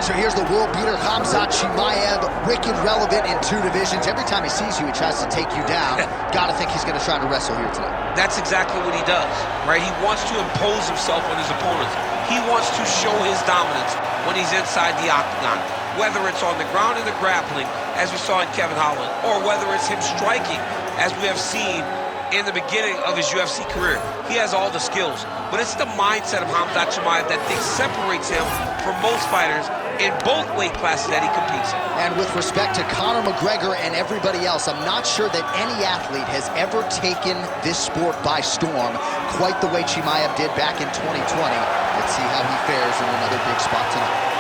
right, so here's the world beater, KHAMZAT CHIMAEV, wicked relevant in 2 divisions. Every time he sees you, he tries to take you down. Gotta think he's gonna try to wrestle here tonight. That's exactly what he does, right? He wants to impose himself on his opponents. He wants to show his dominance when he's inside the octagon, whether it's on the ground in the grappling, as we saw in Kevin Holland, or whether it's him striking, as we have seen in the beginning of his UFC career. He has all the skills, but it's the mindset of KHAMZAT CHIMAEV that separates him from most fighters in both weight classes that he competes in. And with respect to Conor McGregor and everybody else, I'm not sure that any athlete has ever taken this sport by storm quite the way Chimaev did back in 2020. Let's see how he fares in another big spot tonight.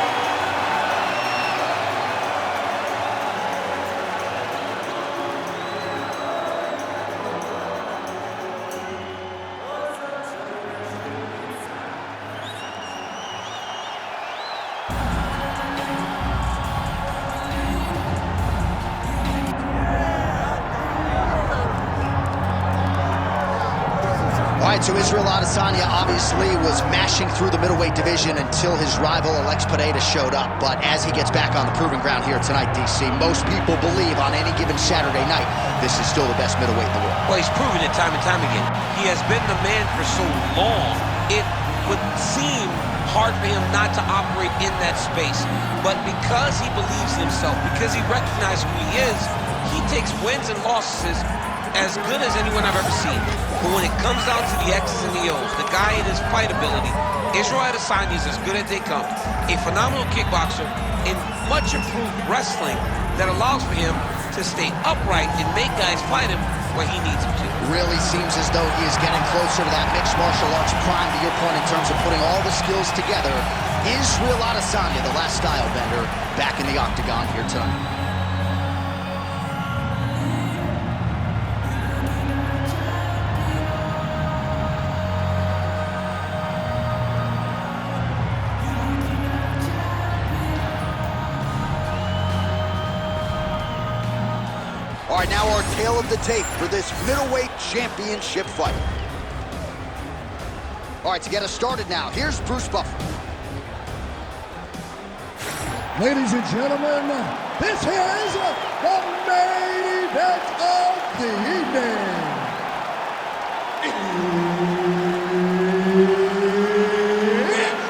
All right, so Israel Adesanya obviously was mashing through the middleweight division until his rival Alex Pereira showed up. But as he gets back on the proving ground here tonight, DC, most people believe on any given Saturday night, this is still the best middleweight in the world. Well, he's proven it time and time again. He has been the man for so long, it would seem hard for him not to operate in that space. But because he believes in himself, because he recognizes who he is, he takes wins and losses as good as anyone I've ever seen. But when it comes down to the X's and the O's, the guy and his fight ability, Israel Adesanya is as good as they come. A phenomenal kickboxer in much improved wrestling that allows for him to stay upright and make guys fight him where he needs them to. Really seems as though he is getting closer to that mixed martial arts prime, to your point, in terms of putting all the skills together. Israel Adesanya, the last style bender, back in the octagon here tonight. All right, now our tale of the tape for this middleweight championship fight. All right, to get us started now, here's Bruce Buffer. Ladies and gentlemen, this is the main event of the evening. It's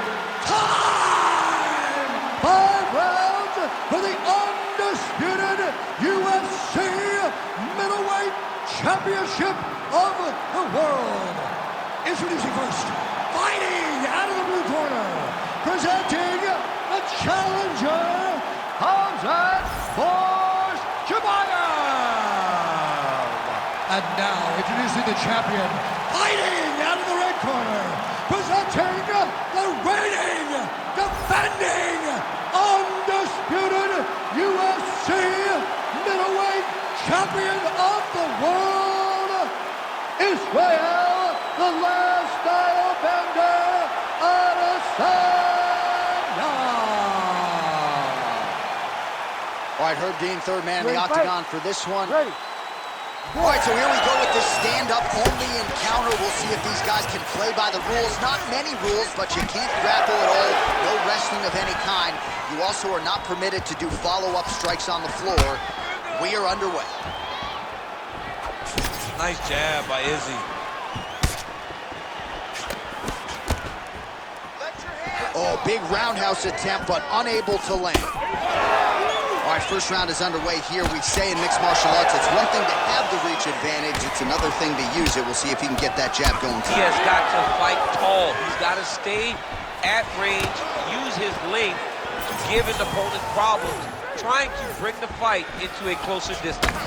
time! 5 rounds for the undisputed UFC middleweight championship of the world. Introducing first, fighting out of the blue corner, presenting the challenger, KHAMZAT CHIMAEV. And now, introducing the champion, fighting out of the red corner, presenting the reigning, defending, undisputed UFC middleweight champion of the world, Israel, the last style bender, Adesanya. All right, Herb Dean, third man in the octagon for this one. Ready. All right, so here we go with this stand-up only encounter. We'll see if these guys can play by the rules. Not many rules, but you can't grapple at all. No wrestling of any kind. You also are not permitted to do follow-up strikes on the floor. We are underway. Nice jab by Izzy. Oh, big roundhouse attempt, but unable to land. All right, first round is underway here. We say in mixed martial arts, it's one thing to have the reach advantage. It's another thing to use it. We'll see if he can get that jab going. He has got to fight tall. He's got to stay at range, use his length to give his opponent problems, trying to bring the fight into a closer distance.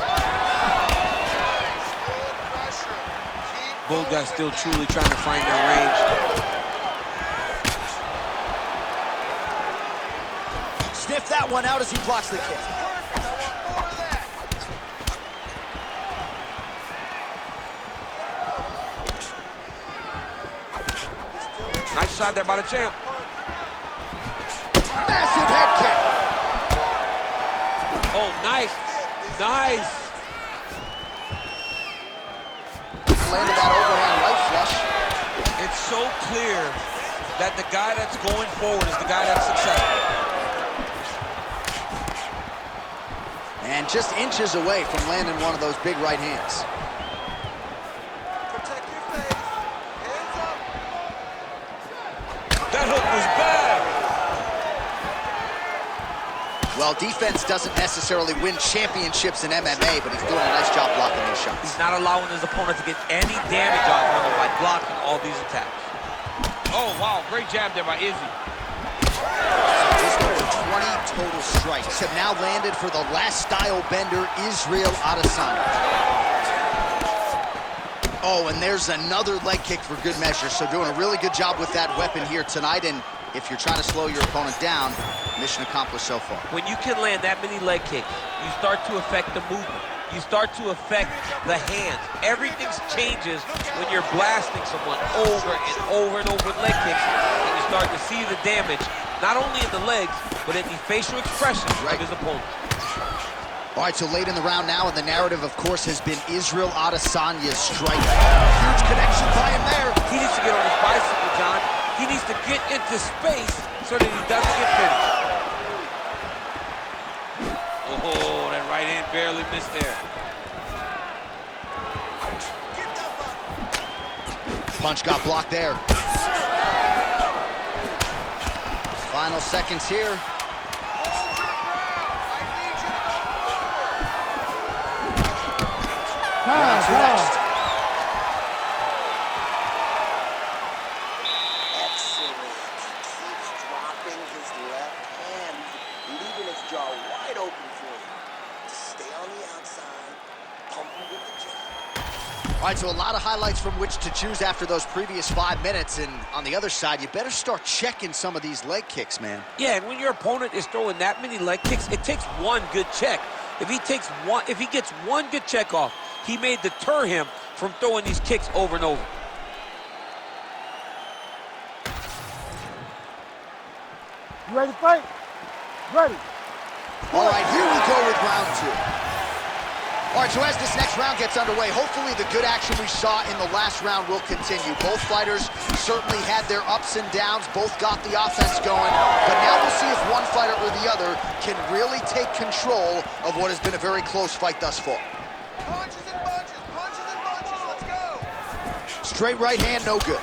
Both guys still truly trying to find their range. Sniff that one out as he blocks the kick. Nice shot there by the champ. Massive head kick. Oh, nice. Nice. Landed that overhand right flush. It's so clear that the guy that's going forward is the guy that's successful. And just inches away from landing one of those big right hands. Protect your face. Hands up. That hook was bad. Well, defense doesn't necessarily win championships in MMA, but he's doing a nice job blocking these shots. He's not allowing his opponent to get any damage off of him by blocking all these attacks. Oh, wow, great jab there by Izzy. Just over 20 total strikes have now landed for the last style bender, Israel Adesanya. Oh, and there's another leg kick for good measure. So doing a really good job with that weapon here tonight. And if you're trying to slow your opponent down, mission accomplished so far. When you can land that many leg kicks, you start to affect the movement. You start to affect the hands. Everything changes when you're blasting someone over and over and over with leg kicks, and you start to see the damage, not only in the legs, but in the facial expression of his opponent. All right, so late in the round now, and the narrative, of course, has been Israel Adesanya's strike. Huge connection by him there. He needs to get on his bicycle, John. He needs to get into space so that he doesn't get finished. Oh, that right hand barely missed there. Punch got blocked there. Final seconds here. Round two next. Excellent. Keeps dropping his left hand, leaving his jaw wide open for him. Stay on the outside, pump him with the jab. All right, so a lot of highlights from which to choose after those previous 5 minutes. And on the other side, you better start checking some of these leg kicks, man. Yeah, and when your opponent is throwing that many leg kicks, it takes one good check. If he gets one good check off, he may deter him from throwing these kicks over and over. You ready to fight? Ready. All right, here we go with round two. All right, so as this next round gets underway, hopefully the good action we saw in the last round will continue. Both fighters certainly had their ups and downs, both got the offense going, but now we'll see if one fighter or the other can really take control of what has been a very close fight thus far. Punches and bunches, let's go. Straight right hand, no good.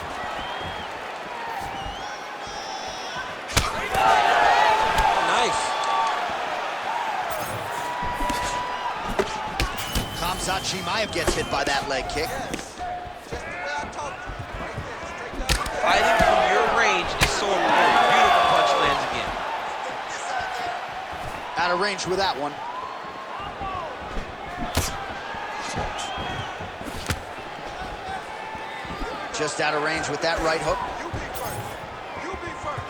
Nice. KHAMZAT CHIMAEV gets hit by that leg kick. Yes. Just the way I talked to you. Right there, straight down. Fighting from your range is so important. Beautiful punch lands again. Out of range with that one. Just out of range with that right hook. You be first. You be first.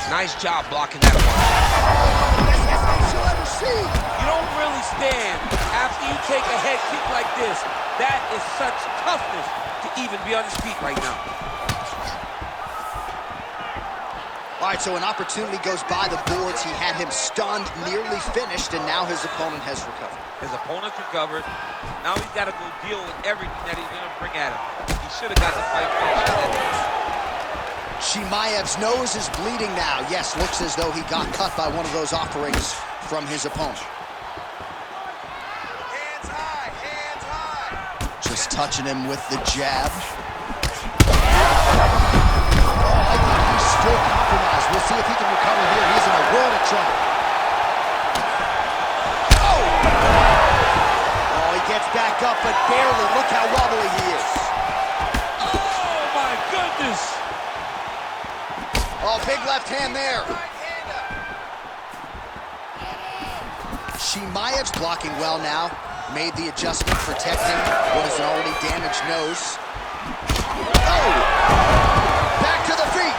Nice job blocking that one. Best you'll ever see. You don't really stand after you take a head kick like this. That is such toughness to even be on his feet right now. All right, so an opportunity goes by the boards. He had him stunned, nearly finished, and now his opponent has recovered. His opponent's recovered. Now he's got to go deal with everything that he's going to bring at him. He should have got the fight finished. Chimaev's nose is bleeding now. Yes, looks as though he got cut by one of those offerings from his opponent. Hands high, hands high. Just touching him with the jab. Still compromised. We'll see if he can recover here. He's in a world of trouble. Oh, he gets back up, but barely. Look how wobbly he is. Oh, my goodness. Oh, big left hand there. Right hand up. Chimaev's blocking well now. Made the adjustment, protecting what is an already damaged nose. Oh! Back to the feet.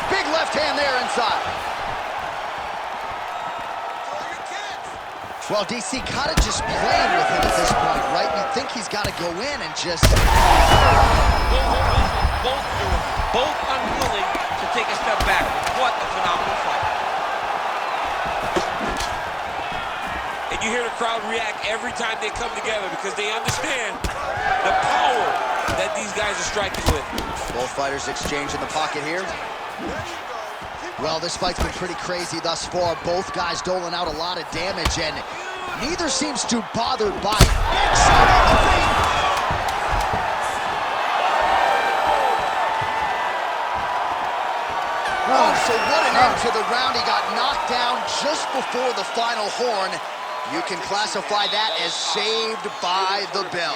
Big left hand there inside. Throw your kicks. Well, DC kind of just playing with him at this point, right? You think he's got to go in and just... Both unwilling to take a step back. What a phenomenal fight. And you hear the crowd react every time they come together because they understand the power that these guys are striking with. Both fighters exchange in the pocket here. There you go. Keep Well, this fight's been pretty crazy thus far. Both guys doling out a lot of damage, and neither seems too bothered by it. Big shot on the feet. Oh, so what an end to the round. He got knocked down just before the final horn. You can classify that as saved by the bell.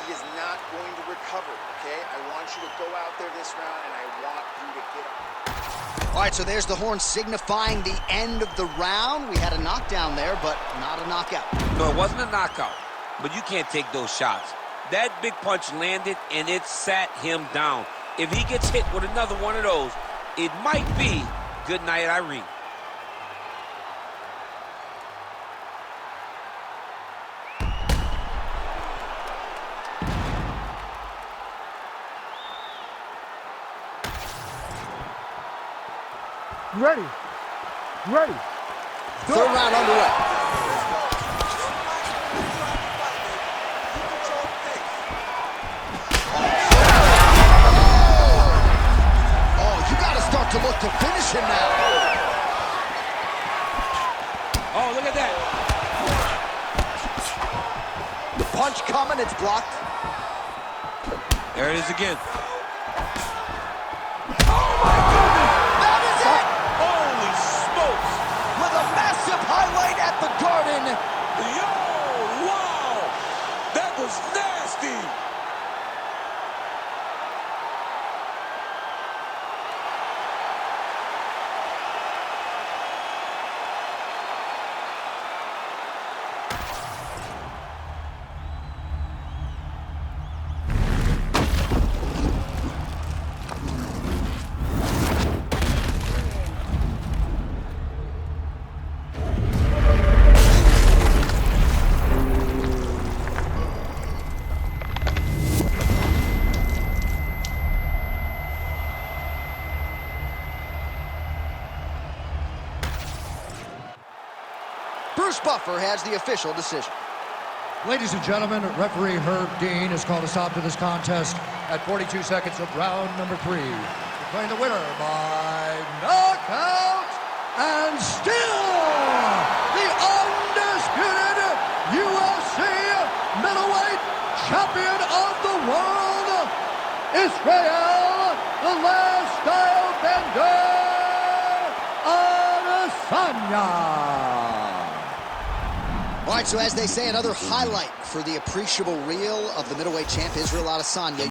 He is not going to recover, okay? I want you to go out there this round, and I want you to get up. All right, so there's the horn signifying the end of the round. We had a knockdown there, but not a knockout. No, it wasn't a knockout, but you can't take those shots. That big punch landed, and it sat him down. If he gets hit with another one of those, it might be good night, Irene. You ready? You ready? Third round underway. To look to finish him now. Oh, look at that. The punch coming, it's blocked. There it is again. Oh my goodness! That is it! Holy smokes! With a massive highlight at the Garden. Yo, wow! That was nasty! Bruce Buffer has the official decision. Ladies and gentlemen, referee Herb Dean has called a stop to this contest at 42 seconds of round number 3. Declaring the winner by knockout and still the undisputed UFC middleweight champion of the world, Israel, the last style bender, Adesanya. All right, so as they say, another highlight for the appreciable reel of the middleweight champ, Israel Adesanya.